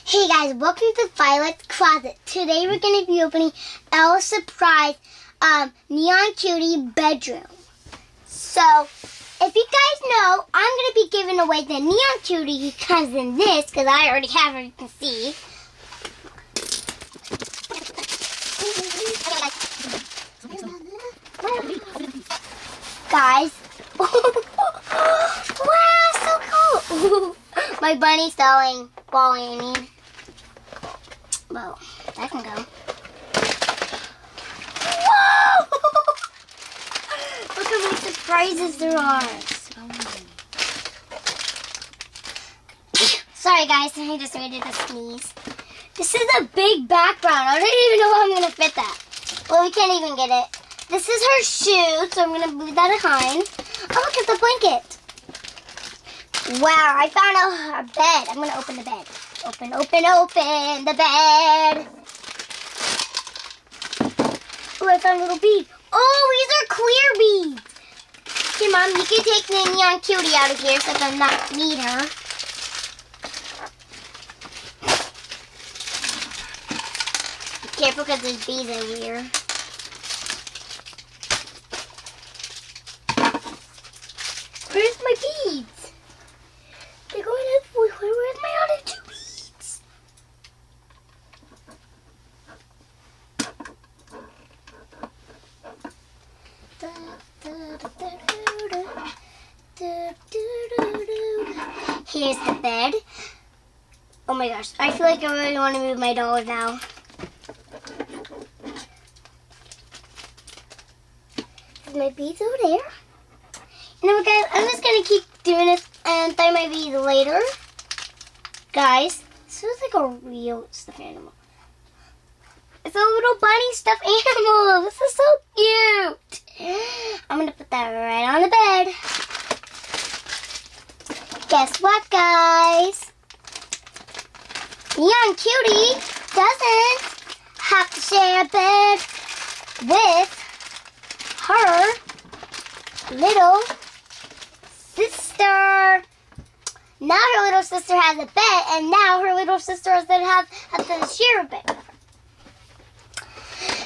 Hey guys, welcome to Violet's Closet. Today we're going to be opening Ella's surprise Neon Cutie bedroom. So, if you guys know, I'm going to be giving away the Neon Cutie who comes in this, because I already have her, you can see. Guys. Wow, so cool. My bunny's falling, I mean. Well, that can go. Whoa! Look how many surprises there are. Sorry guys, I just made it a sneeze. This is a big background. I don't even know how I'm going to fit that. Well, we can't even get it. This is her shoe, so I'm going to move that behind. Oh, look at the blanket. Wow, I found a bed. I'm going to open the bed. Open the bed. Oh, I found a little bead. Oh, these are clear beads. Okay, Mom, you can take the Neon Cutie out of here so I not need her. Be careful because these beads are weird. Where's my beads? They're going everywhere. Where's my other two beads? Here's the bed. Oh my gosh, I feel like I really want to move my dolls now. There's my beads over there. And then guys, I'm just going to keep doing this and tie my beads later. Guys, this looks like a real stuffed animal. It's a little bunny stuffed animal. This is so cute. I'm going to put that right on the bed. Guess what, guys? Neon Cutie doesn't have to share a bed with her little sister. Now her little sister has a bed, and now her little sister has to share a bed.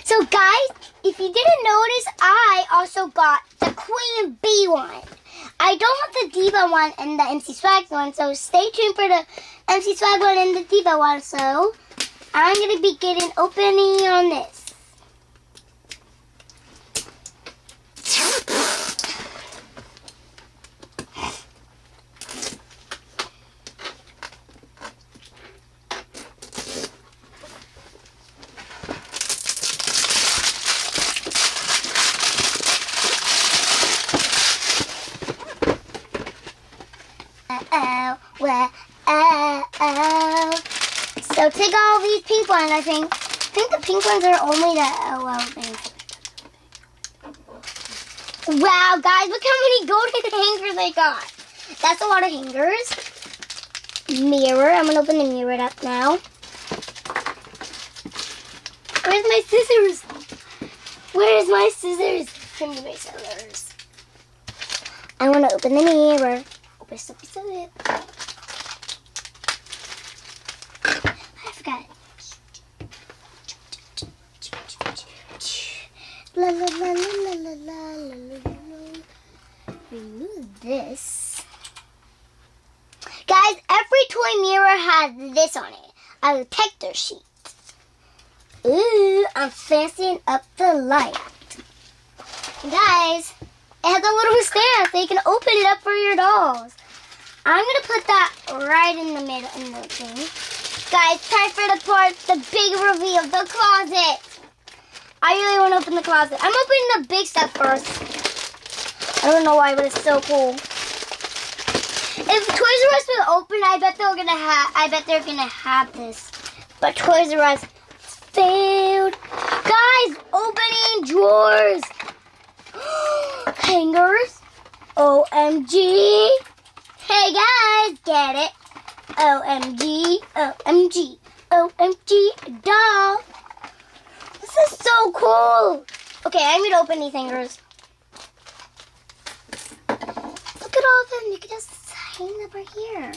So guys, if you didn't notice, I also got the Queen Bee one. I don't have the Diva one and the MC Swag one, so stay tuned for the MC Swag one and the Diva one. So I'm going to be getting opening on this. So take all these pink ones, I think the pink ones are only the LL things. Wow, guys, look how many golden hangers I got. That's a lot of hangers. Mirror, I'm going to open the mirror up now. Where's my scissors? Where's my scissors? Give me my scissors. I want to open the mirror. Open the piece of it. I forgot. La la la la la la la la. Remove this. Guys, every toy mirror has this on it. A detector sheet. Ooh, I'm fancying up the light. Guys, it has a little stand so you can open it up for your dolls. I'm going to put that right in the middle in the thing. Guys, time for the big reveal, the closet. I really want to open the closet. I'm opening the big stuff first. I don't know why, but it's so cool. If Toys R Us was open, I bet they're gonna have this. But Toys R Us failed. Guys, opening drawers. Hangers. OMG. Hey guys, get it? OMG, OMG, OMG, doll. This is so cool. Okay, I'm going to open these hangers. Look at all of them. You can just hang them right here.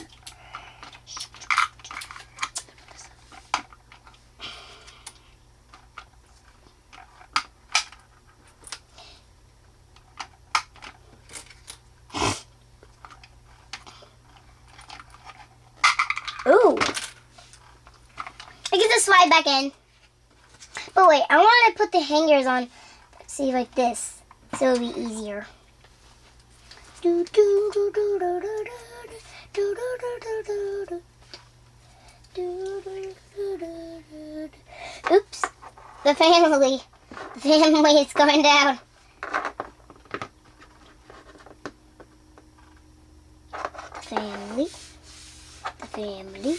Ooh. I get to slide back in. But wait, I want to put the hangers on, see, like this, so it'll be easier. Oops, the family is going down. The family.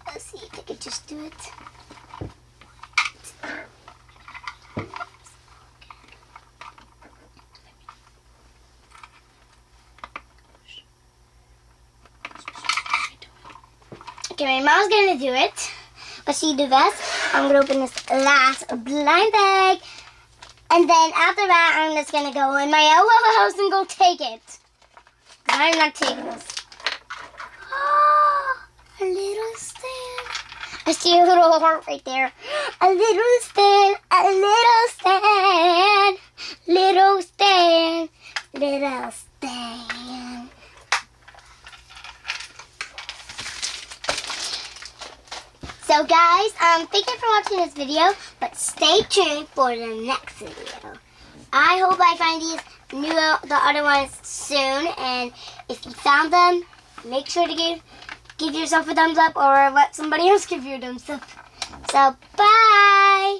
Let's see if I could just do it. Okay, my mom's gonna do it. But she do this. I'm gonna open this last blind bag. And then after that, I'm just gonna go in my yellow house and go take it. I'm not taking this. Oh, a little stand. I see a little heart right there. A little stand, a little stand, little stand, little stand. So guys, thank you for watching this video, but stay tuned for the next video. I hope I find the other ones soon, and if you found them, make sure to give yourself a thumbs up or let somebody else give you a thumbs up. So, bye!